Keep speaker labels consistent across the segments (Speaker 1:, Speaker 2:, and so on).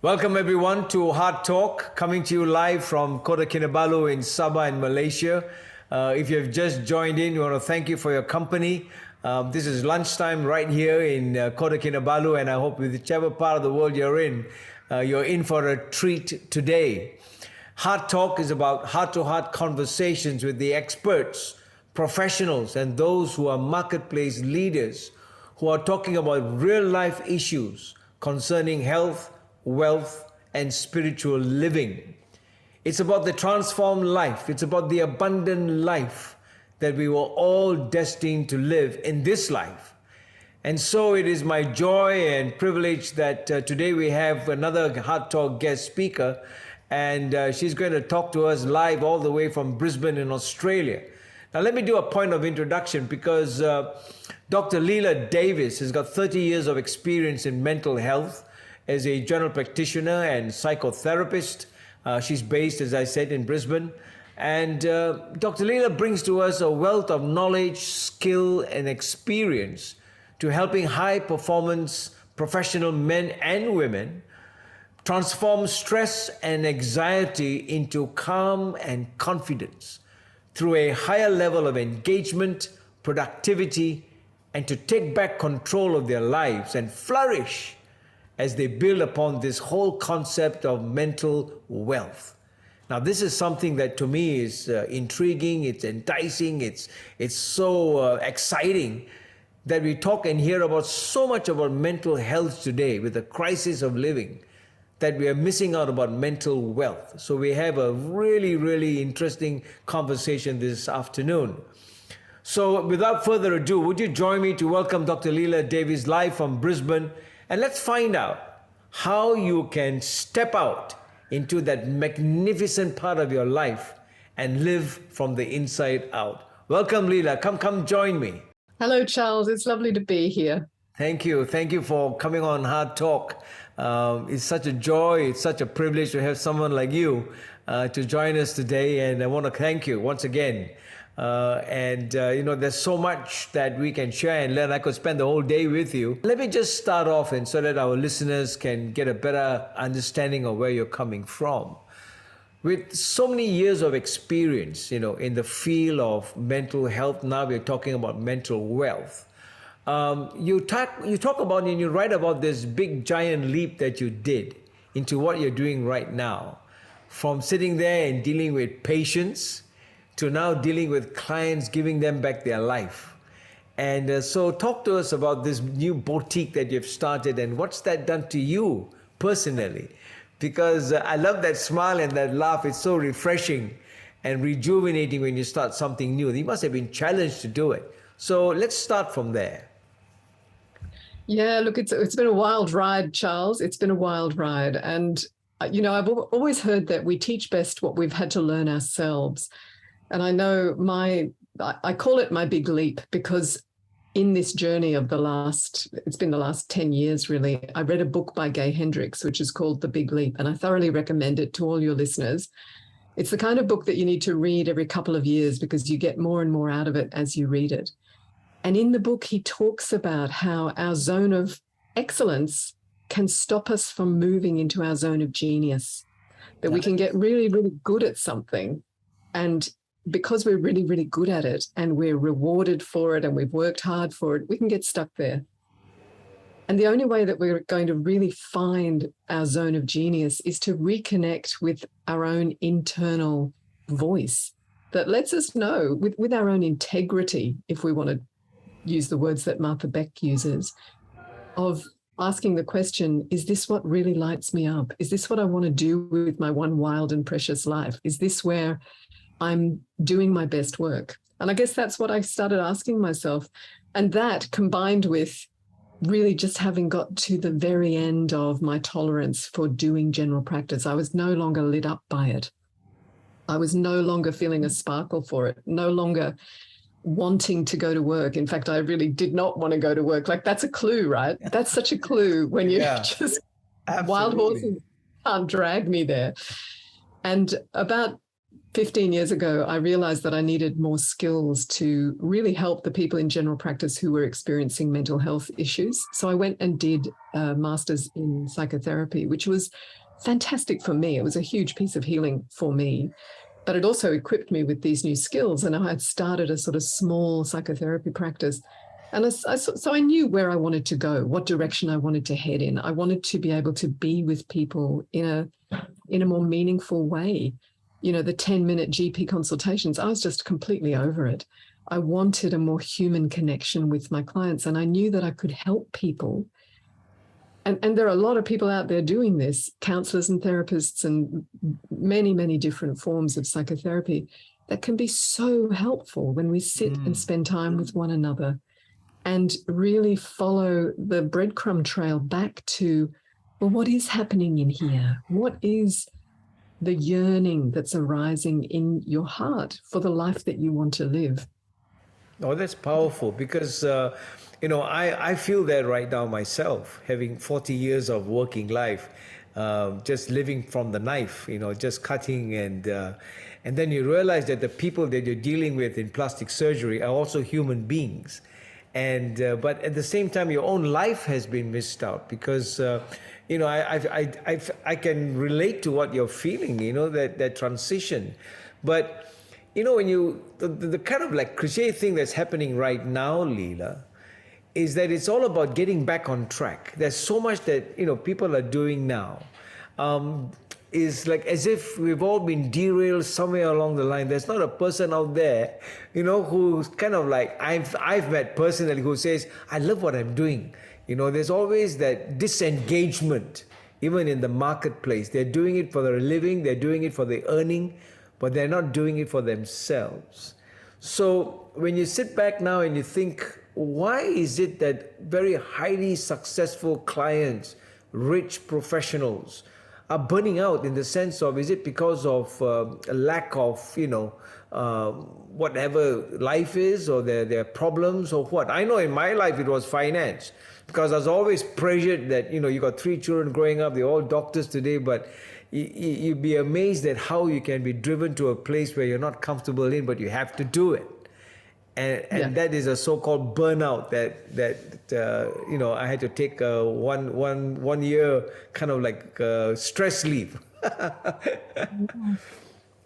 Speaker 1: Welcome everyone to HEARTtalk, coming to you live from Kota Kinabalu in Sabah in Malaysia. If you've just joined in, we want to thank you for your company. This is lunchtime right here in Kota Kinabalu, and I hope whichever part of the world you're in for a treat today. HEARTtalk is about heart-to-heart conversations with the experts, professionals, and those who are marketplace leaders who are talking about real-life issues concerning health, wealth, and spiritual living. It's about the transformed life. It's about the abundant life that we were all destined to live in this life. And so it is my joy and privilege that today we have another HEARTtalk guest speaker, and she's going to talk to us live all the way from Brisbane in Australia. Now let me do a point of introduction because Dr. Leila Davies has got 30 years of experience in mental health as a general practitioner and psychotherapist. She's based, as I said, in Brisbane. And Dr. Leila brings to us a wealth of knowledge, skill, and experience to helping high-performance professional men and women transform stress and anxiety into calm and confidence through a higher level of engagement, productivity, and to take back control of their lives and flourish as they build upon this whole concept of mental wealth. Now, this is something that to me is intriguing, it's enticing, it's so exciting that we talk and hear about so much about mental health today with the crisis of living, that we are missing out about mental wealth. So we have a really, really interesting conversation this afternoon. So without further ado, would you join me to welcome Dr. Leila Davies live from Brisbane? And let's find out how you can step out into that magnificent part of your life and live from the inside out. Welcome, Leila. Come join me.
Speaker 2: Hello, Charles. It's lovely to be here.
Speaker 1: Thank you. Thank you for coming on HEARTtalk. It's such a joy. It's such a privilege to have someone like you to join us today. And I want to thank you once again. You know, there's so much that we can share and learn. I could spend the whole day with you. Let me just start off and so that our listeners can get a better understanding of where you're coming from. With so many years of experience, you know, in the field of mental health, now we're talking about mental wealth. You talk about and you write about this big giant leap that you did into what you're doing right now, from sitting there and dealing with patients to now dealing with clients, giving them back their life. And so talk to us about this new boutique that you've started and what's that done to you personally? Because I love that smile and that laugh. It's so refreshing and rejuvenating when you start something new. You must have been challenged to do it. So let's start from there.
Speaker 2: Yeah, look, it's been a wild ride, Charles. It's been a wild ride. And, you know, I've always heard that we teach best what we've had to learn ourselves. And I know I call it my big leap because in this journey of it's been the last 10 years really, I read a book by Gay Hendricks, which is called The Big Leap. And I thoroughly recommend it to all your listeners. It's the kind of book that you need to read every couple of years because you get more and more out of it as you read it. And in the book, he talks about how our zone of excellence can stop us from moving into our zone of genius, that we can get really, really good at something. And because we're really, really good at it and we're rewarded for it and we've worked hard for it, we can get stuck there. And the only way that we're going to really find our zone of genius is to reconnect with our own internal voice that lets us know with our own integrity, if we want to use the words that Martha Beck uses, of asking the question, is this what really lights me up? Is this what I want to do with my one wild and precious life? Is this where I'm doing my best work? And I guess that's what I started asking myself. And that combined with really just having got to the very end of my tolerance for doing general practice, I was no longer lit up by it. I was no longer feeling a sparkle for it, no longer wanting to go to work. In fact, I really did not want to go to work. Like, that's a clue, right? That's such a clue when you just,
Speaker 1: absolutely.
Speaker 2: Wild horses can't drag me there. And about 15 years ago, I realized that I needed more skills to really help the people in general practice who were experiencing mental health issues. So I went and did a master's in psychotherapy, which was fantastic for me. It was a huge piece of healing for me, but it also equipped me with these new skills. And I had started a sort of small psychotherapy practice. And so I knew where I wanted to go, what direction I wanted to head in. I wanted to be able to be with people in a more meaningful way. You know, the 10-minute GP consultations, I was just completely over it. I wanted a more human connection with my clients, and I knew that I could help people. And there are a lot of people out there doing this, counselors and therapists and many, many different forms of psychotherapy that can be so helpful when we sit and spend time with one another and really follow the breadcrumb trail back to, well, what is happening in here? What is the yearning that's arising in your heart for the life that you want to live?
Speaker 1: Oh, that's powerful because, I feel that right now myself, having 40 years of working life, just living from the knife, just cutting and then you realize that the people that you're dealing with in plastic surgery are also human beings. And but at the same time, your own life has been missed out because I can relate to what you're feeling. That transition, but when the kind of like cliche thing that's happening right now, Leila, is that it's all about getting back on track. There's so much that people are doing now. Is like as if we've all been derailed somewhere along the line. There's not a person out there, who's kind of like I've met personally who says, I love what I'm doing. There's always that disengagement, even in the marketplace. They're doing it for their living, they're doing it for the earning, but they're not doing it for themselves. So when you sit back now and you think, why is it that very highly successful clients, rich professionals, are burning out in the sense of, is it because of a lack of, whatever life is or their problems or what? I know in my life it was finance because I was always pressured that, you got 3 children growing up, they're all doctors today, but you'd be amazed at how you can be driven to a place where you're not comfortable in, but you have to do it. And that is a so-called burnout that I had to take one year kind of like stress leave.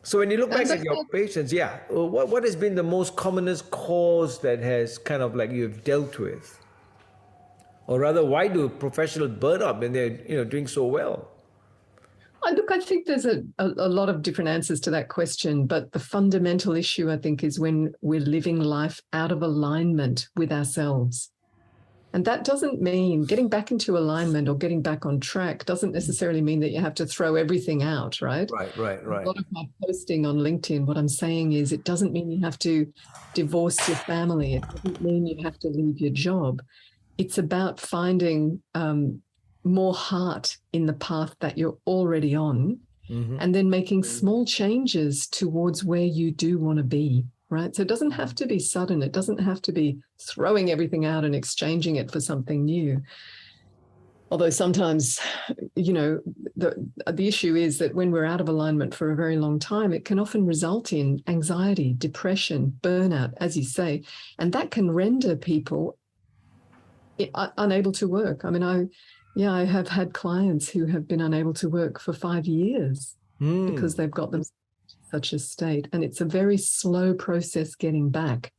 Speaker 1: So when you look back at your patients, what has been the most commonest cause that has kind of like you've dealt with? Or rather, why do professionals burn out when they're doing so well?
Speaker 2: Look, I think there's a lot of different answers to that question, but the fundamental issue, I think, is when we're living life out of alignment with ourselves. And that doesn't mean getting back into alignment or getting back on track doesn't necessarily mean that you have to throw everything out, right?
Speaker 1: Right.
Speaker 2: A lot of my posting on LinkedIn, what I'm saying is it doesn't mean you have to divorce your family. It doesn't mean you have to leave your job. It's about finding more heart in the path that you're already on, and then making small changes towards where you do want to be, right? So it doesn't have to be sudden. It doesn't have to be throwing everything out and exchanging it for something new. Although sometimes, the issue is that when we're out of alignment for a very long time, it can often result in anxiety, depression, burnout, as you say, and that can render people unable to work. I mean, I have had clients who have been unable to work for 5 years because they've got them in such a state. And it's a very slow process getting back.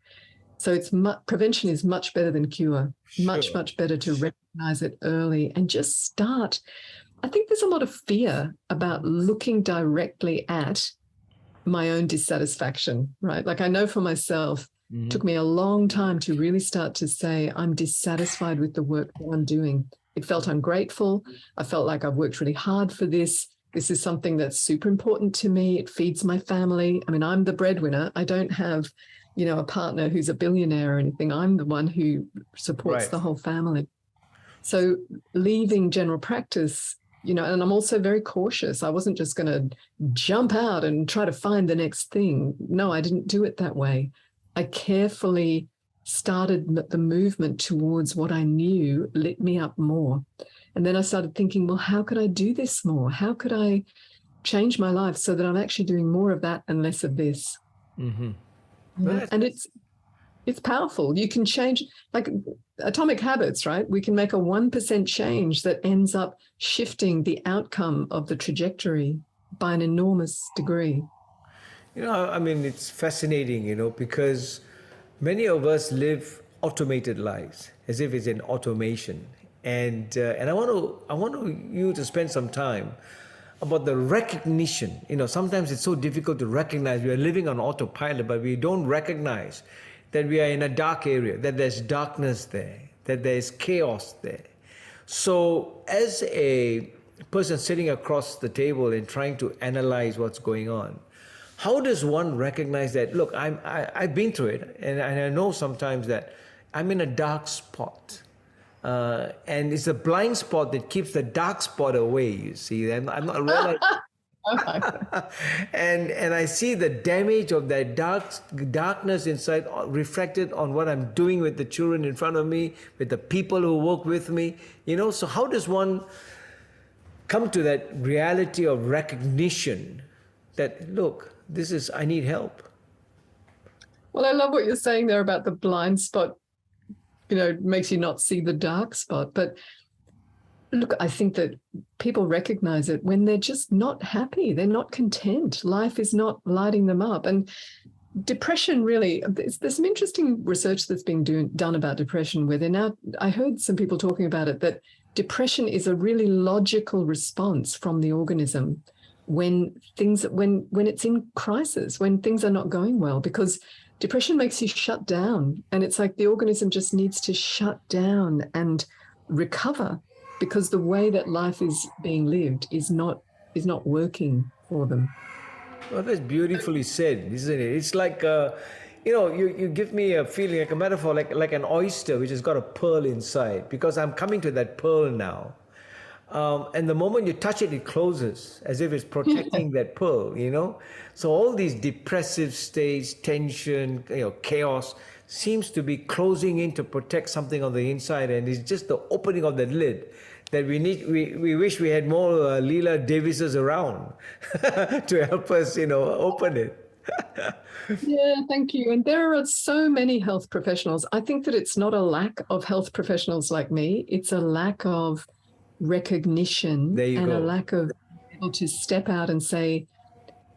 Speaker 2: So prevention is much better than cure. Sure. Much better to recognize it early and just start. I think there's a lot of fear about looking directly at my own dissatisfaction, right? Like I know for myself, it took me a long time to really start to say, I'm dissatisfied with the work that I'm doing. It felt ungrateful. I felt like I've worked really hard for this. This is something that's super important to me. It feeds my family. I mean, I'm the breadwinner. I don't have, a partner who's a billionaire or anything. I'm the one who supports the whole family. So leaving general practice, and I'm also very cautious. I wasn't just going to jump out and try to find the next thing. No, I didn't do it that way. I carefully started the movement towards what I knew lit me up more. And then I started thinking, well, how could I do this more? How could I change my life so that I'm actually doing more of that and less of this.
Speaker 1: Mm-hmm.
Speaker 2: Yeah. And it's powerful. You can change, like atomic habits, right? We can make a 1% change that ends up shifting the outcome of the trajectory by an enormous degree.
Speaker 1: I mean, it's fascinating, because many of us live automated lives as if it's an automation. And I want you to spend some time about the recognition. Sometimes it's so difficult to recognize we are living on autopilot, but we don't recognize that we are in a dark area, that there's darkness there, that there's chaos there. So as a person sitting across the table and trying to analyze what's going on, how does one recognize that, look, I've been through it, and I know sometimes that I'm in a dark spot. And it's a blind spot that keeps the dark spot away, you see. And I'm not realizing. and I see the damage of that darkness inside reflected on what I'm doing with the children in front of me, with the people who work with me. So how does one come to that reality of recognition that, look, I need help?
Speaker 2: Well, I love what you're saying there about the blind spot, makes you not see the dark spot. But look, I think that people recognize it when they're just not happy. They're not content. Life is not lighting them up. And depression really, there's some interesting research that's being done about depression where I heard some people talking about it, that depression is a really logical response from the organism when it's in crisis, when things are not going well, because depression makes you shut down. And it's like the organism just needs to shut down and recover, because the way that life is being lived is not working for them.
Speaker 1: Well, that's beautifully said, isn't it? It's like, you give me a feeling, like a metaphor, like an oyster which has got a pearl inside, because I'm coming to that pearl now. And the moment you touch it, it closes, as if it's protecting that pearl, So all these depressive states, tension, chaos, seems to be closing in to protect something on the inside, and it's just the opening of the lid that we need. We wish we had more Leila Davises around to help us, open it.
Speaker 2: Yeah, thank you. And there are so many health professionals. I think that it's not a lack of health professionals like me. It's a lack of recognition and a lack of able to step out and say,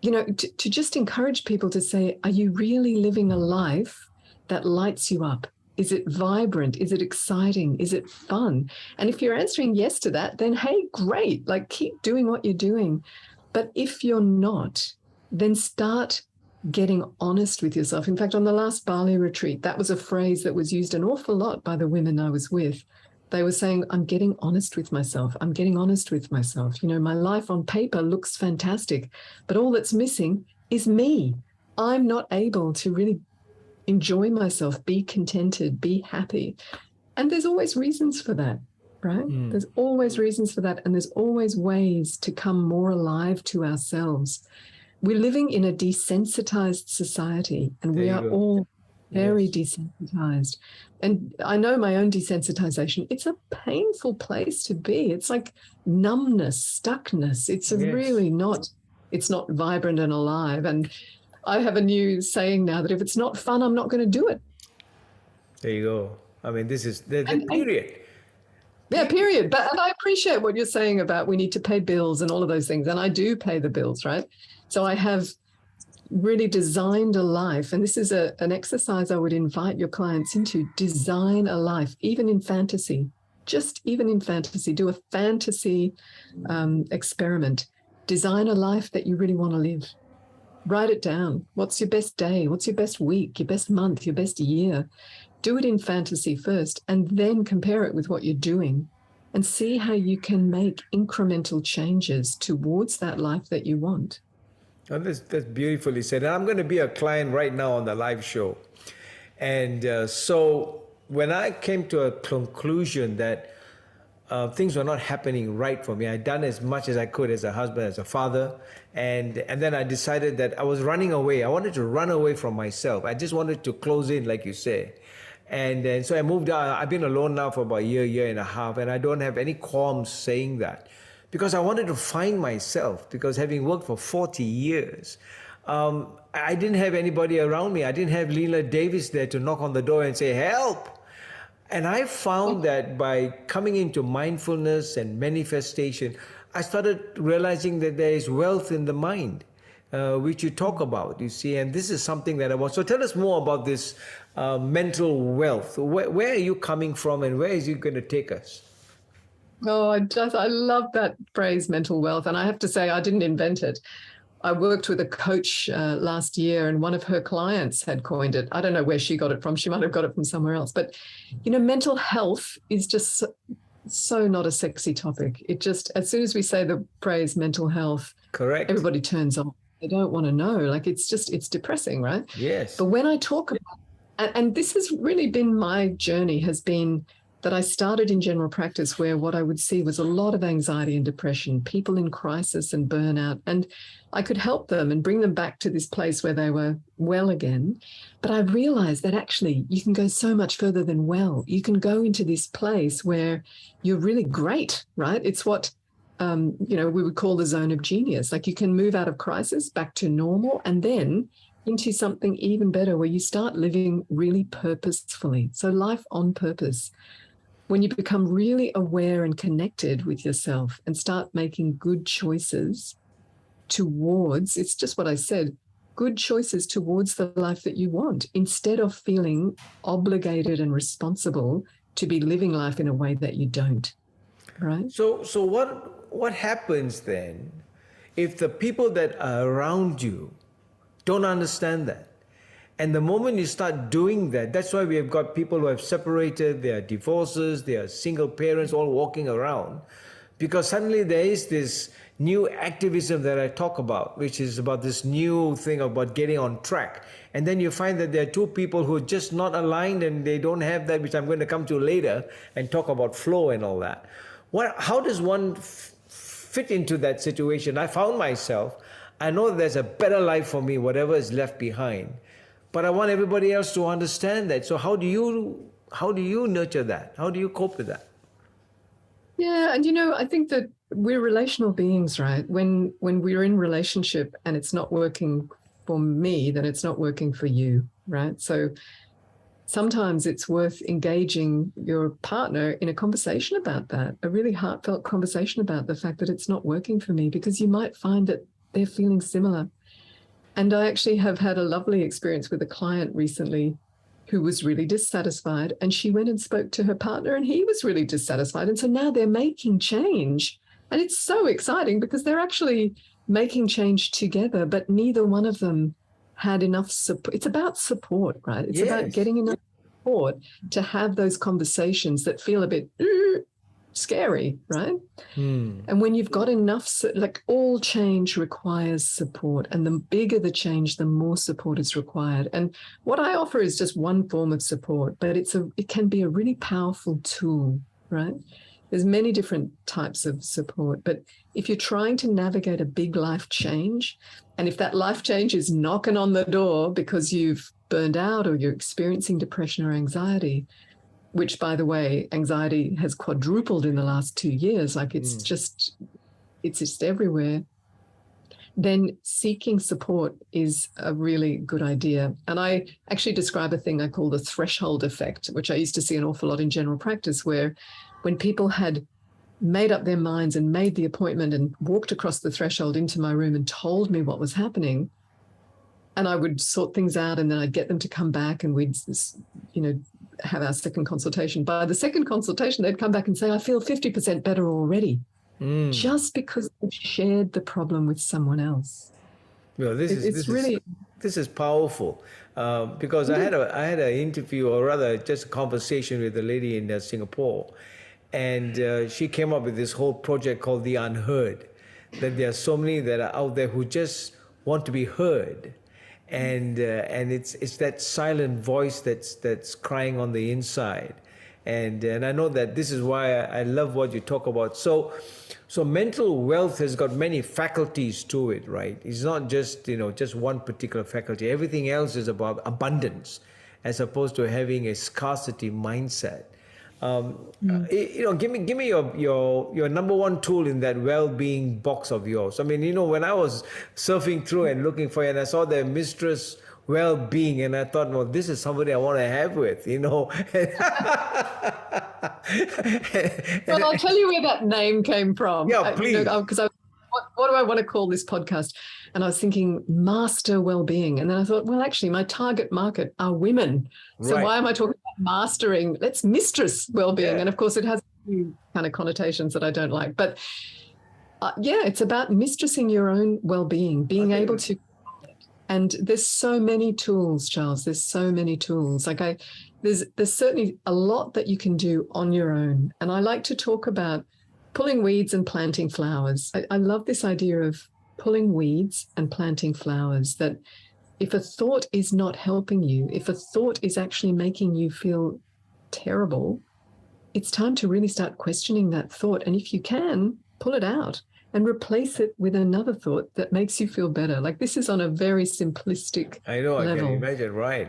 Speaker 2: to just encourage people to say, are you really living a life that lights you up? Is it vibrant? Is it exciting? Is it fun? And if you're answering yes to that, then hey, great, like keep doing what you're doing. But if you're not, then start getting honest with yourself. In fact, on the last Bali retreat, that was a phrase that was used an awful lot by the women I was with. They were saying, I'm getting honest with myself. I'm getting honest with myself. My life on paper looks fantastic, but all that's missing is me. I'm not able to really enjoy myself, be contented, be happy. And there's always reasons for that, right? There's always reasons for that. And there's always ways to come more alive to ourselves. We're living in a desensitized society, and we are all very desensitized. And I know my own desensitization. It's a painful place to be. It's like numbness, stuckness. It's really not, it's not vibrant and alive. And I have a new saying now that if it's not fun, I'm not going to do it.
Speaker 1: There you go. I mean, this is the period.
Speaker 2: Yeah, period. And I appreciate what you're saying about we need to pay bills and all of those things. And I do pay the bills, right? So I have really designed a life. And this is an exercise I would invite your clients into. Design a life, even in fantasy. Just even in fantasy. Do a fantasy experiment. Design a life that you really want to live. Write it down. What's your best day? What's your best week, your best month, your best year? Do it in fantasy first, and then compare it with what you're doing and see how you can make incremental changes towards that life that you want.
Speaker 1: Oh, that's beautifully said. And I'm going to be a client right now on the live show. And so when I came to a conclusion that things were not happening right for me, I'd done as much as I could as a husband, as a father. And then I decided that I was running away. I wanted to run away from myself. I just wanted to close in, like you say. And so I moved out. I've been alone now for about a year and a half, and I don't have any qualms saying that. because I wanted to find myself, because having worked for 40 years, I didn't have anybody around me. I didn't have Leila Davies there to knock on the door and say, help. And I found that by coming into mindfulness and manifestation, I started realizing that there is wealth in the mind, which you talk about, you see, and this is something that I want. So tell us more about this mental wealth. Where are you coming from, and where is it going to take us?
Speaker 2: Oh, I love that phrase, mental wealth. And I have to say, I didn't invent it. I worked with a coach last year, and one of her clients had coined it. I don't know where she got it from. She might have got it from somewhere else. But, mental health is just so not a sexy topic. It just, as soon as we say the phrase mental health,
Speaker 1: correct,
Speaker 2: everybody turns off. They don't want to know. Like, it's depressing, right?
Speaker 1: Yes.
Speaker 2: But when I talk about, and this has really been my journey, has been that I started in general practice where what I would see was a lot of anxiety and depression, people in crisis and burnout, and I could help them and bring them back to this place where they were well again. But I realized that actually you can go so much further than well. You can go into this place where you're really great, right? It's what, we would call the zone of genius. Like, you can move out of crisis back to normal and then into something even better where you start living really purposefully. So life on purpose. When you become really aware and connected with yourself and start making good choices towards, it's just what I said, good choices towards the life that you want, instead of feeling obligated and responsible to be living life in a way that you don't, right?
Speaker 1: So what happens then if the people that are around you don't understand that? And the moment you start doing that, that's why we have got people who have separated, they are divorces, they are single parents all walking around, because suddenly there is this new activism that I talk about, which is about this new thing about getting on track. And then you find that there are two people who are just not aligned and they don't have that, which I'm going to come to later and talk about flow and all that. How does one fit into that situation? I found myself, I know there's a better life for me, whatever is left behind. But I want everybody else to understand that. So how do you nurture that? How do you cope with that?
Speaker 2: Yeah, and I think that we're relational beings, right? When we're in relationship and it's not working for me, then it's not working for you, right? So sometimes it's worth engaging your partner in a conversation about that, a really heartfelt conversation about the fact that it's not working for me, because you might find that they're feeling similar. And I actually have had a lovely experience with a client recently who was really dissatisfied, and she went and spoke to her partner and he was really dissatisfied. And so now they're making change, and it's so exciting because they're actually making change together, but neither one of them had enough support. It's about support, right? It's about getting enough support to have those conversations that feel a bit scary, right? And when you've got enough, like, all change requires support, and the bigger the change, the more support is required. And what I offer is just one form of support, but it can be a really powerful tool, right? There's many different types of support, but if you're trying to navigate a big life change, and if that life change is knocking on the door because you've burned out or you're experiencing depression or anxiety, which, by the way, anxiety has quadrupled in the last 2 years, like it's just everywhere, then seeking support is a really good idea. And I actually describe a thing I call the threshold effect, which I used to see an awful lot in general practice, where when people had made up their minds and made the appointment and walked across the threshold into my room and told me what was happening, and I would sort things out, and then I'd get them to come back and we'd, have our second consultation. By the second consultation, they'd come back and say, I feel 50% better already, just because they've shared the problem with someone else.
Speaker 1: Well, this is powerful, because I had an interview, or rather just a conversation with a lady in Singapore, and she came up with this whole project called The Unheard, that there are so many that are out there who just want to be heard. And it's that silent voice that's crying on the inside, and I know that this is why I love what you talk about. So mental wealth has got many faculties to it, right? It's not just just one particular faculty. Everything else is about abundance, as opposed to having a scarcity mindset. Give me your number one tool in that well-being box of yours. I mean, when I was surfing through and looking for it, and I saw the mistress well-being, and I thought, well, this is somebody I want to have with.
Speaker 2: Well, I'll tell you where that name came from.
Speaker 1: Yeah, please.
Speaker 2: Because what do I want to call this podcast? And I was thinking master well-being. And then I thought, well, actually, my target market are women. So
Speaker 1: Right.
Speaker 2: why am I talking about mastering? Let's mistress well-being.
Speaker 1: Yeah.
Speaker 2: And of course, it has a few kind of connotations that I don't like. But it's about mistressing your own well-being, being able to. And there's so many tools, Charles. There's so many tools. There's certainly a lot that you can do on your own. And I like to talk about pulling weeds and planting flowers. I love this idea of pulling weeds and planting flowers, that if a thought is not helping you, if a thought is actually making you feel terrible, it's time to really start questioning that thought. And if you can, pull it out and replace it with another thought that makes you feel better. Like, this is on a very simplistic
Speaker 1: I know,
Speaker 2: level.
Speaker 1: I can imagine. Right.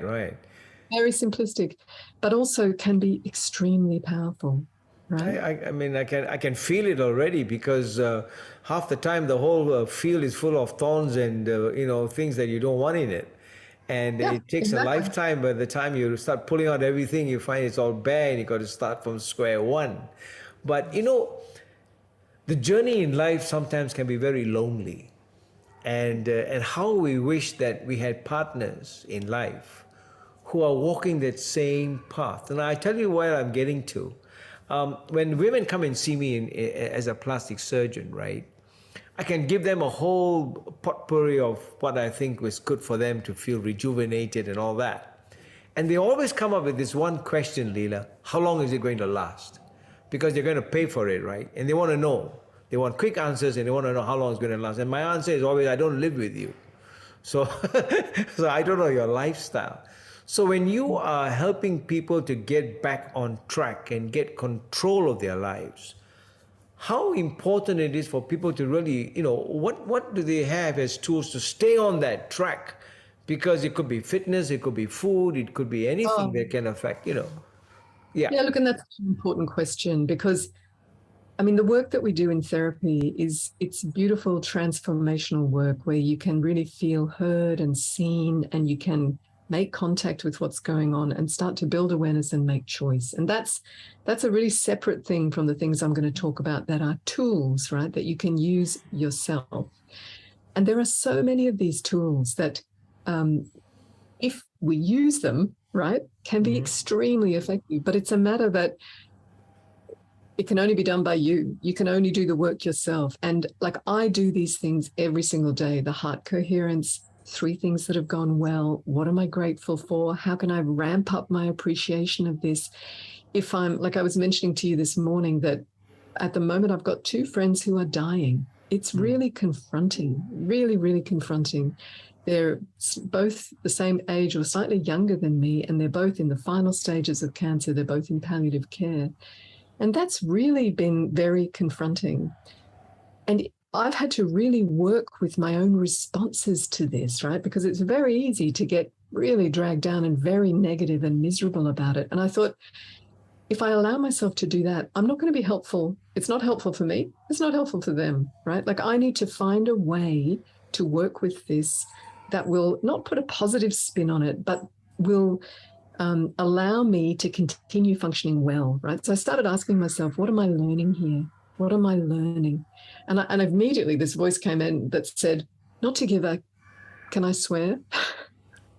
Speaker 2: Very simplistic, but also can be extremely powerful. Right.
Speaker 1: I mean, I can feel it already, because half the time the whole field is full of thorns and things that you don't want in it, and
Speaker 2: Yeah,
Speaker 1: it takes
Speaker 2: exactly.
Speaker 1: a lifetime. By the time you start pulling out everything, you find it's all bare, and you got to start from square one. But the journey in life sometimes can be very lonely, and how we wish that we had partners in life who are walking that same path. And I tell you where I'm getting to. When women come and see me as a plastic surgeon, right, I can give them a whole potpourri of what I think was good for them to feel rejuvenated and all that. And they always come up with this one question, Leila: how long is it going to last? Because they're going to pay for it, right? And they want to know. They want quick answers, and they want to know how long it's going to last. And my answer is always, I don't live with you. So, so I don't know your lifestyle. So when you are helping people to get back on track and get control of their lives, how important it is for people to really, what do they have as tools to stay on that track? Because it could be fitness, it could be food, it could be anything that can affect, Yeah.
Speaker 2: Yeah, look, and that's an important question, because I mean, the work that we do in therapy it's beautiful transformational work where you can really feel heard and seen, and you can make contact with what's going on and start to build awareness and make choice. And that's a really separate thing from the things I'm going to talk about that are tools, right, that you can use yourself. And there are so many of these tools that if we use them, right, can be extremely effective. But it's a matter that it can only be done by you. You can only do the work yourself. And like, I do these things every single day: the heart coherence, 3 things that have gone well. What am I grateful for? How can I ramp up my appreciation of this? If I'm, like I was mentioning to you this morning, that at the moment I've got 2 friends who are dying. It's really confronting, really, really confronting. They're both the same age or slightly younger than me, and they're both in the final stages of cancer. They're both in palliative care. And that's really been very confronting. And I've had to really work with my own responses to this, right? Because it's very easy to get really dragged down and very negative and miserable about it. And I thought, if I allow myself to do that, I'm not going to be helpful. It's not helpful for me. It's not helpful for them, right? Like, I need to find a way to work with this that will not put a positive spin on it, but will allow me to continue functioning well, right? So I started asking myself, what am I learning here? What am I learning? And immediately this voice came in that said, not to give a, can I swear?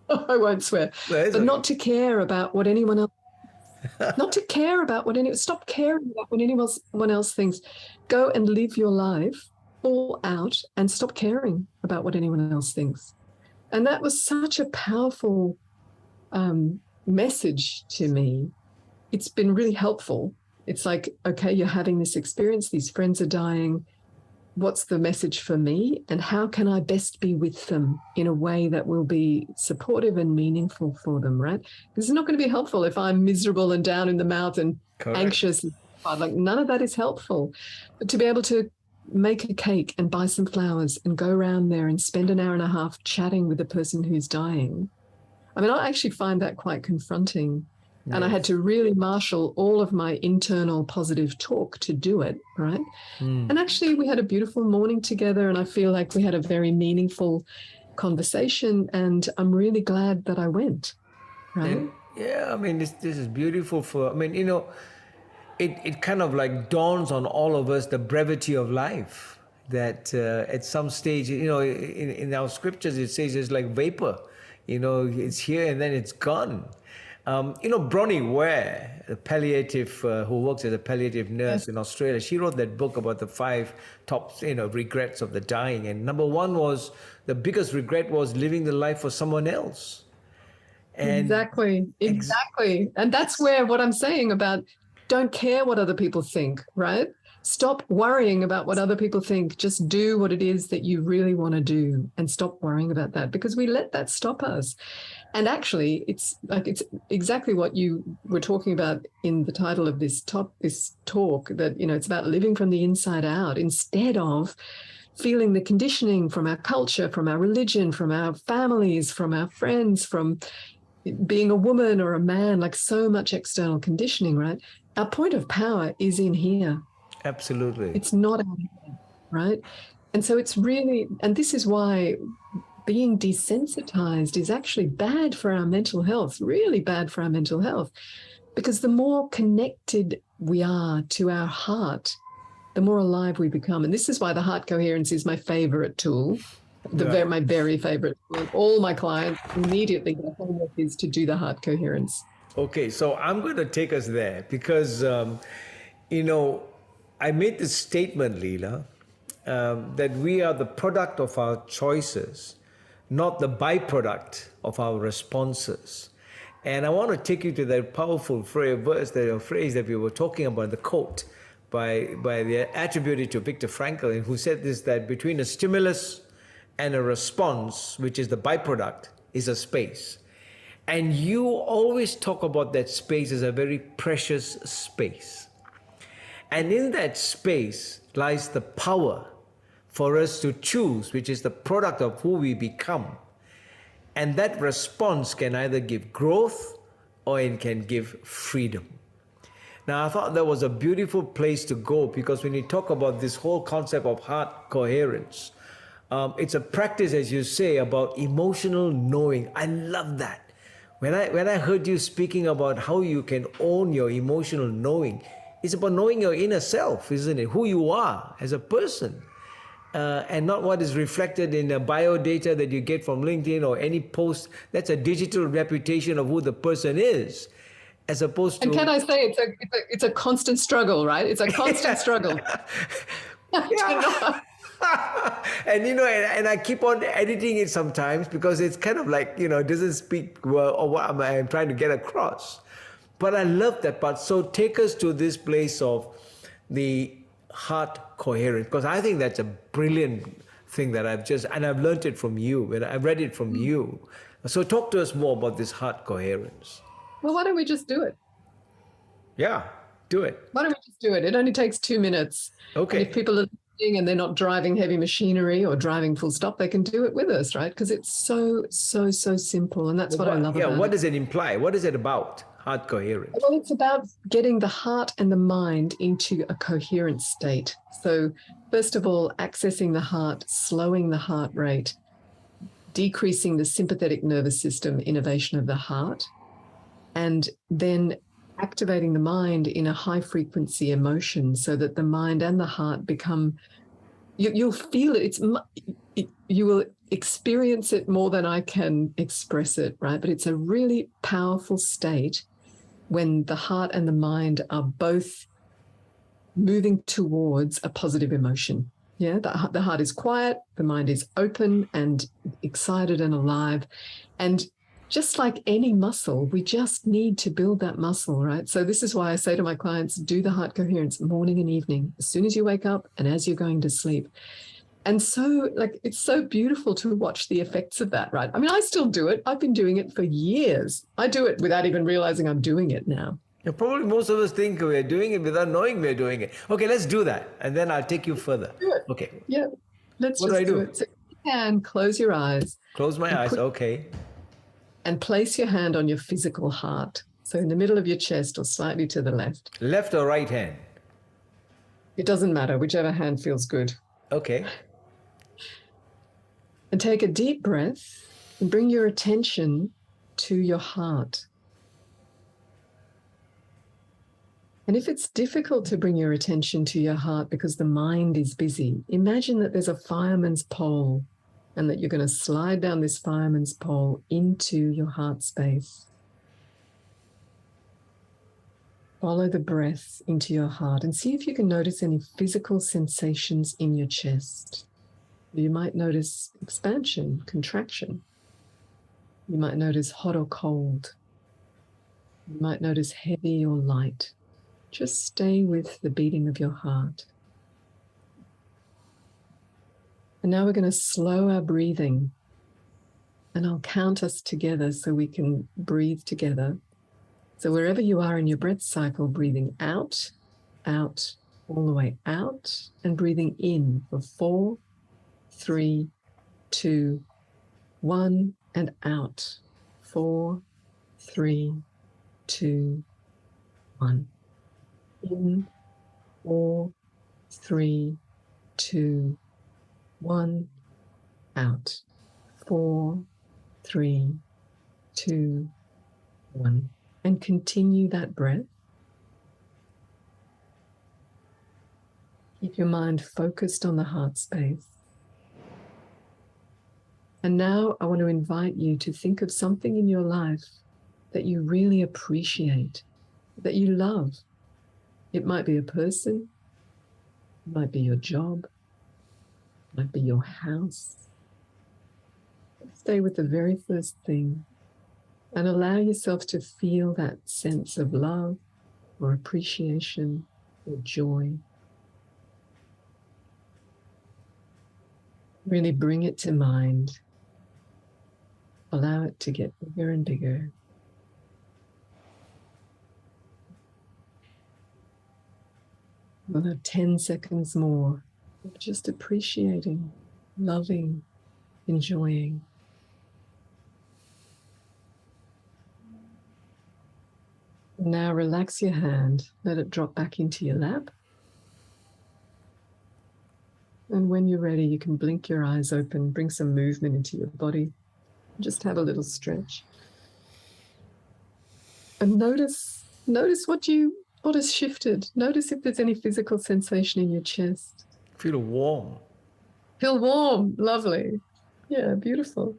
Speaker 2: I won't swear, but not to care about what anyone else, not to care about what anyone, stop caring about what anyone else thinks. Go and live your life all out and stop caring about what anyone else thinks. And that was such a powerful message to me. It's been really helpful. It's like, okay, you're having this experience, these friends are dying. What's the message for me? And how can I best be with them in a way that will be supportive and meaningful for them, right? Because it's not going to be helpful if I'm miserable and down in the mouth and anxious. Like, none of that is helpful. But to be able to make a cake and buy some flowers and go around there and spend an hour and a half chatting with the person who's dying, I mean, I actually find that quite confronting. And I had to really marshal all of my internal positive talk to do it, right? And actually, we had a beautiful morning together, and I feel like we had a very meaningful conversation, and I'm really glad that I went, right?
Speaker 1: And yeah, I mean, this is beautiful I mean, you know, it kind of like dawns on all of us the brevity of life. That at some stage, you know, in our scriptures, it says it's like vapor. You know, it's here and then it's gone. You know, Bronnie Ware, a palliative, who works as a palliative nurse in Australia, she wrote that book about the 5 top, you know, regrets of the dying. And number 1 was, the biggest regret was living the life for someone else. And
Speaker 2: Exactly. And that's where what I'm saying about don't care what other people think, right? Stop worrying about what other people think. Just do what it is that you really want to do and stop worrying about that, because we let that stop us. And actually, it's exactly what you were talking about in the title of this talk, that, you know, it's about living from the inside out instead of feeling the conditioning from our culture, from our religion, from our families, from our friends, from being a woman or a man, like so much external conditioning, right? Our point of power is in here.
Speaker 1: absolutely.
Speaker 2: It's not out here, right? And so it's really, and this is why being desensitized is actually bad for our mental health, really bad for our mental health, because the more connected we are to our heart, the more alive we become. And this is why the heart coherence is my favorite tool, my very favorite tool. All my clients immediately, their homework is to do the heart coherence.
Speaker 1: Okay, so I'm going to take us there because, you know, I made this statement, Leila, that we are the product of our choices, not the byproduct of our responses. And I want to take you to that powerful phrase that we were talking about, the quote by the attributed to Viktor Frankl, who said this, that between a stimulus and a response, which is the byproduct, is a space. And you always talk about that space as a very precious space. And in that space lies the power for us to choose, which is the product of who we become. And that response can either give growth or it can give freedom. Now, I thought that was a beautiful place to go, because when you talk about this whole concept of heart coherence, it's a practice, as you say, about emotional knowing. I love that. When I heard you speaking about how you can own your emotional knowing, it's about knowing your inner self, isn't it? Who you are as a person. And not what is reflected in a bio data that you get from LinkedIn or any post. That's a digital reputation of who the person is, as opposed to...
Speaker 2: And can I say it's a constant struggle, right? It's a constant struggle.
Speaker 1: And you know, and I keep on editing it sometimes because it's kind of like, you know, it doesn't speak well or what I'm trying to get across. But I love that part. So take us to this place of the heart coherence, because I think that's a brilliant thing that I've learned it from you, and I've read it from you. So talk to us more about this heart coherence.
Speaker 2: Well, why don't we just do it?
Speaker 1: Yeah, do it.
Speaker 2: Why don't we just do it? It only takes 2 minutes.
Speaker 1: Okay.
Speaker 2: And if people are listening and they're not driving heavy machinery or driving full stop, they can do it with us, right? Because it's so simple. And that's what I love about it.
Speaker 1: Yeah, what does it imply? What is it about, heart coherence?
Speaker 2: Well, it's about getting the heart and the mind into a coherent state. So first of all, accessing the heart, slowing the heart rate, decreasing the sympathetic nervous system innervation of the heart, and then activating the mind in a high frequency emotion so that the mind and the heart become, you'll feel it. You will experience it more than I can express it, right? But it's a really powerful state when the heart and the mind are both moving towards a positive emotion. Yeah, the heart is quiet, the mind is open and excited and alive. And just like any muscle, we just need to build that muscle, right? So this is why I say to my clients, do the heart coherence morning and evening, as soon as you wake up and as you're going to sleep. And so, like, it's so beautiful to watch the effects of that, right? I mean, I still do it. I've been doing it for years. I do it without even realizing I'm doing it now.
Speaker 1: Yeah, probably most of us think we're doing it without knowing we're doing it. Okay, let's do that. And then I'll take you further.
Speaker 2: Do it.
Speaker 1: Okay.
Speaker 2: Yeah, let's
Speaker 1: What
Speaker 2: just
Speaker 1: do I do?
Speaker 2: it. So you can close your eyes.
Speaker 1: Close my eyes. Okay.
Speaker 2: And place your hand on your physical heart. So in the middle of your chest or slightly to the left.
Speaker 1: Left or right hand?
Speaker 2: It doesn't matter, whichever hand feels good.
Speaker 1: Okay.
Speaker 2: And take a deep breath and bring your attention to your heart. And if it's difficult to bring your attention to your heart because the mind is busy, imagine that there's a fireman's pole and that you're going to slide down this fireman's pole into your heart space. Follow the breath into your heart and see if you can notice any physical sensations in your chest. You might notice expansion, contraction. You might notice hot or cold. You might notice heavy or light. Just stay with the beating of your heart. And now we're going to slow our breathing. And I'll count us together so we can breathe together. So wherever you are in your breath cycle, breathing out, out, all the way out, and breathing in for 4, 3, 2, 1, and out. 4, 3, 2, 1. In, 4, 3, 2, 1, out. 4, 3, 2, 1. And continue that breath. Keep your mind focused on the heart space. And now I want to invite you to think of something in your life that you really appreciate, that you love. It might be a person, it might be your job, it might be your house. Stay with the very first thing and allow yourself to feel that sense of love or appreciation or joy. Really bring it to mind. Allow it to get bigger and bigger. We'll have 10 seconds more of just appreciating, loving, enjoying. Now relax your hand, let it drop back into your lap. And when you're ready, you can blink your eyes open, bring some movement into your body. Just have a little stretch. And notice what has shifted. Notice if there's any physical sensation in your chest.
Speaker 1: Feel warm.
Speaker 2: Feel warm, lovely. Yeah, beautiful.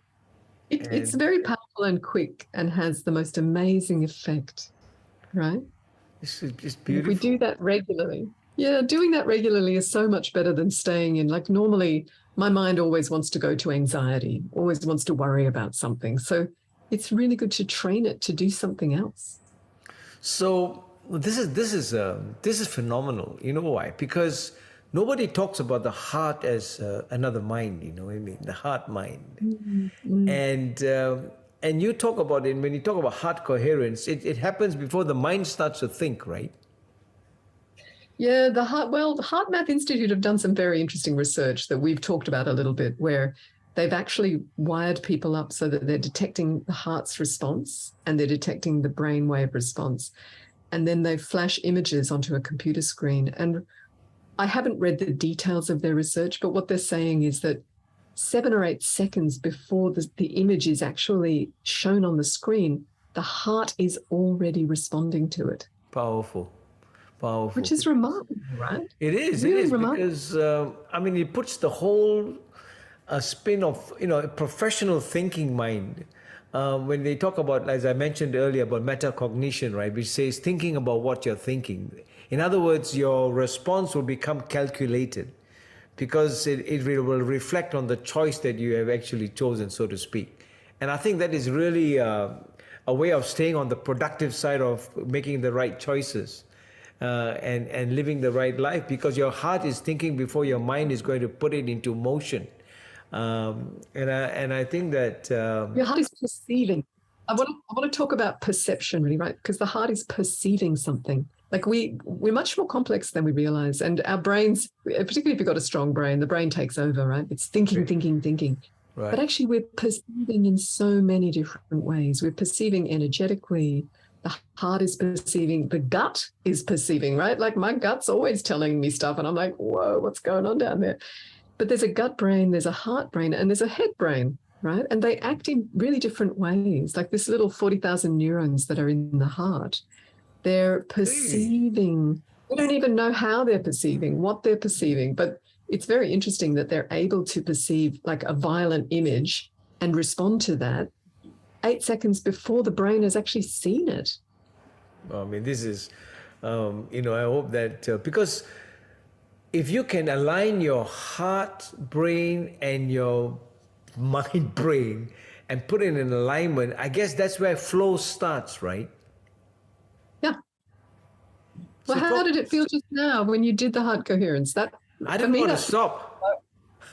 Speaker 2: It's very powerful and quick and has the most amazing effect, right?
Speaker 1: This is just
Speaker 2: If
Speaker 1: beautiful.
Speaker 2: we do that regularly. Yeah, doing that regularly is so much better than staying in. Like normally, my mind always wants to go to anxiety, always wants to worry about something. So it's really good to train it to do something else.
Speaker 1: So this is phenomenal. You know why? Because nobody talks about the heart as another mind. You know what I mean? The heart mind. Mm-hmm. And you talk about it when you talk about heart coherence. It happens before the mind starts to think, right?
Speaker 2: Yeah, the Heart Math Institute have done some very interesting research that we've talked about a little bit, where they've actually wired people up so that they're detecting the heart's response and they're detecting the brainwave response. And then they flash images onto a computer screen. And I haven't read the details of their research, but what they're saying is that 7 or 8 seconds before the image is actually shown on the screen, the heart is already responding to it.
Speaker 1: Powerful.
Speaker 2: Which is remarkable, right?
Speaker 1: It is.
Speaker 2: Really
Speaker 1: it is
Speaker 2: remarkable.
Speaker 1: Because it puts the whole spin of a professional thinking mind. When they talk about, as I mentioned earlier, about metacognition, right, which says thinking about what you're thinking. In other words, your response will become calculated because it will reflect on the choice that you have actually chosen, so to speak. And I think that is really a way of staying on the productive side of making the right choices. And living the right life, because your heart is thinking before your mind is going to put it into motion. And I think that
Speaker 2: your heart is perceiving. I want to talk about perception, really, right? Because the heart is perceiving something. Like we're much more complex than we realize, and our brains, particularly if you've got a strong brain, the brain takes over, right? It's thinking.
Speaker 1: Right.
Speaker 2: But actually, we're perceiving in so many different ways. We're perceiving energetically. the heart is perceiving, the gut is perceiving, right? Like my gut's always telling me stuff and I'm like, whoa, what's going on down there? But there's a gut brain, there's a heart brain, and there's a head brain, right? And they act in really different ways. Like this little 40,000 neurons that are in the heart, they're perceiving. We don't even know how they're perceiving, what they're perceiving, but it's very interesting that they're able to perceive like a violent image and respond to that 8 seconds before the brain has actually seen it.
Speaker 1: I mean, this is, I hope that, because if you can align your heart brain and your mind brain and put it in alignment, I guess that's where flow starts, right?
Speaker 2: Yeah. Well, how did it feel just now when you did the heart coherence?
Speaker 1: I don't want to stop.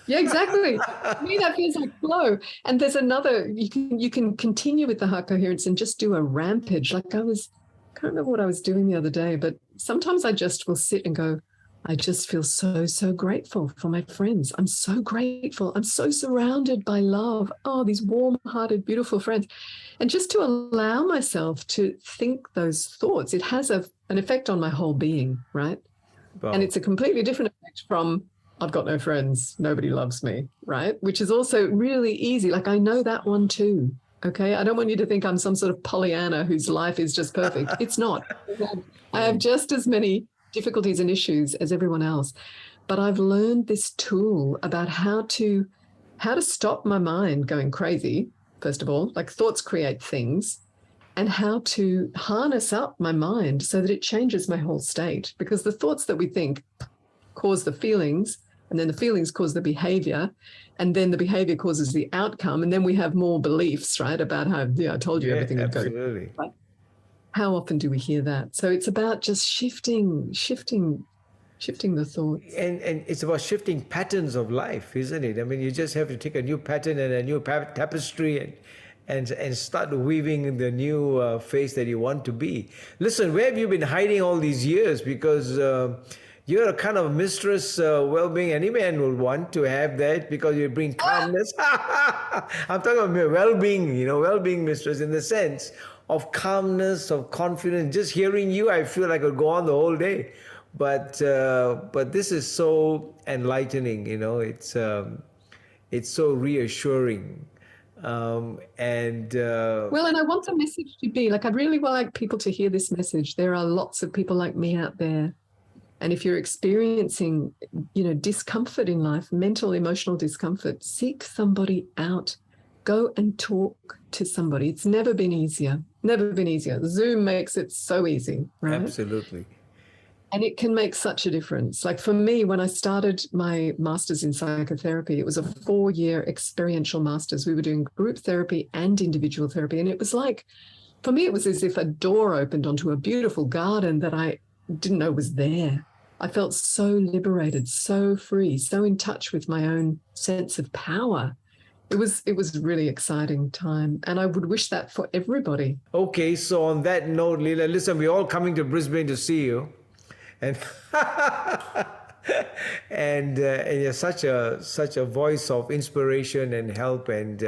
Speaker 2: Yeah, exactly. To me, that feels like flow. And there's another, you can continue with the heart coherence and just do a rampage. Like I can't remember what I was doing the other day, but sometimes I just will sit and go, I just feel so, so grateful for my friends. I'm so grateful. I'm so surrounded by love. Oh, these warm-hearted, beautiful friends. And just to allow myself to think those thoughts, it has an effect on my whole being, right? Wow. And it's a completely different effect from I've got no friends, nobody loves me, right? Which is also really easy. Like I know that one too, okay? I don't want you to think I'm some sort of Pollyanna whose life is just perfect. It's not. I have just as many difficulties and issues as everyone else. But I've learned this tool about how to stop my mind going crazy, first of all, like thoughts create things, and how to harness up my mind so that it changes my whole state. Because the thoughts that we think cause the feelings, and then the feelings cause the behavior, and then the behavior causes the outcome, and then we have more beliefs, right, about how, I told you everything would go.
Speaker 1: Absolutely.
Speaker 2: Right? How often do we hear that? So it's about just shifting the thoughts.
Speaker 1: And it's about shifting patterns of life, isn't it? I mean, you just have to take a new pattern and a new tapestry and start weaving the new face that you want to be. Listen, where have you been hiding all these years? Because you're a kind of mistress, well-being. Any man will want to have that because you bring calmness. I'm talking about well-being, well-being mistress in the sense of calmness, of confidence. Just hearing you, I feel like I could go on the whole day. But this is so enlightening, it's so reassuring.
Speaker 2: Well, and I want the message to be like, I'd really like people to hear this message. There are lots of people like me out there. And if you're experiencing, discomfort in life, mental, emotional discomfort, seek somebody out. Go and talk to somebody. It's never been easier. Never been easier. Zoom makes it so easy, right?
Speaker 1: Absolutely.
Speaker 2: And it can make such a difference. Like for me, when I started my master's in psychotherapy, it was a 4-year experiential master's. We were doing group therapy and individual therapy. And it was like, for me, it was as if a door opened onto a beautiful garden that I didn't know was there. I felt so liberated, so free, so in touch with my own sense of power. It was a really exciting time, and I would wish that for everybody.
Speaker 1: Okay, so on that note, Leila, listen, we're all coming to Brisbane to see you, and and you're such a voice of inspiration and help, and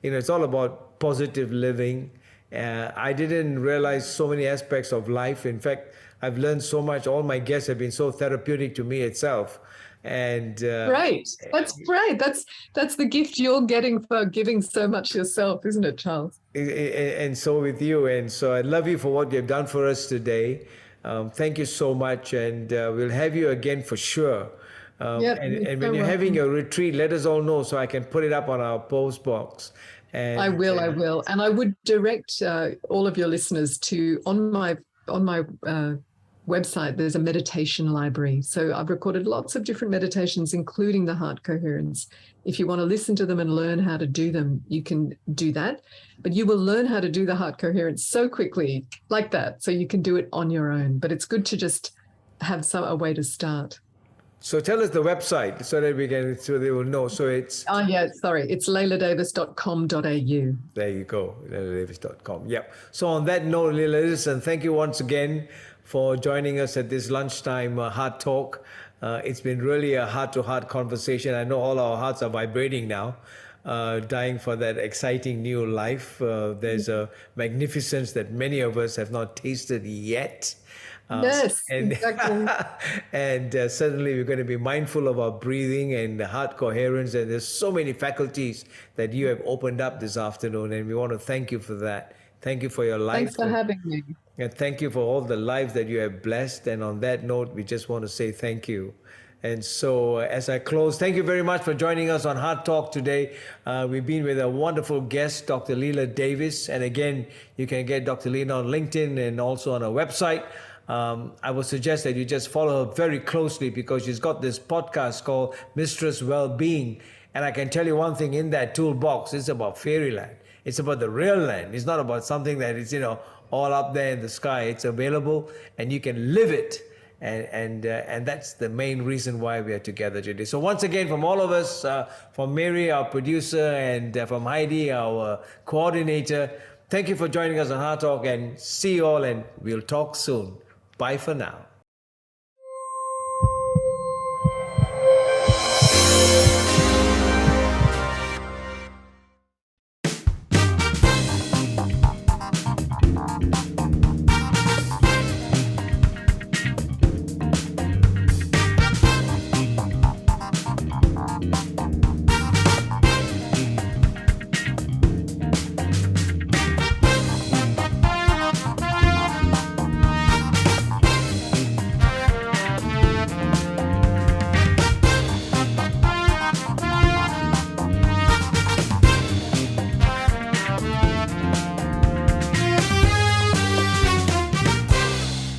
Speaker 1: it's all about positive living. I didn't realize so many aspects of life. In fact, I've learned so much. All my guests have been so therapeutic to me itself. And
Speaker 2: great. That's great. That's the gift you're getting for giving so much yourself, isn't it, Charles?
Speaker 1: And so with you. And so I love you for what you've done for us today. Thank you so much. And we'll have you again for sure. And when you're having your retreat, let us all know so I can put it up on our post box. And,
Speaker 2: I will. And I would direct all of your listeners to on my website, there's a meditation library. So I've recorded lots of different meditations, including the heart coherence. If you want to listen to them and learn how to do them, you can do that. But you will learn how to do the heart coherence so quickly like that. So you can do it on your own. But it's good to just have a way to start.
Speaker 1: So tell us the website so that they will know. So it's...
Speaker 2: Oh, yeah, sorry. It's leiladavis.com.au.
Speaker 1: There you go, leiladavis.com. Yep. So on that note, Leila, listen, thank you once again for joining us at this lunchtime Heart Talk. It's been really a heart-to-heart conversation. I know all our hearts are vibrating now. dying for that exciting new life. There's a magnificence that many of us have not tasted yet.
Speaker 2: Yes,
Speaker 1: And
Speaker 2: exactly.
Speaker 1: and certainly we're going to be mindful of our breathing and the heart coherence. And there's so many faculties that you have opened up this afternoon, and we want to thank you for that. Thank you for your life.
Speaker 2: Thanks for having me.
Speaker 1: And thank you for all the lives that you have blessed. And on that note, we just want to say thank you. And so, as I close, thank you very much for joining us on Heart Talk today. We've been with a wonderful guest, Dr. Leila Davies. And again, you can get Dr. Leila on LinkedIn and also on our website. I would suggest that you just follow her very closely, because she's got this podcast called Mistress WellBeing. And I can tell you one thing, in that toolbox, it's about fairyland. It's about the real land. It's not about something that is, all up there in the sky. It's available and you can live it. And that's the main reason why we are together today. So once again, from all of us, from Mary, our producer, and from Heidi, our coordinator, thank you for joining us on Heart Talk, and see you all, and we'll talk soon. Bye for now.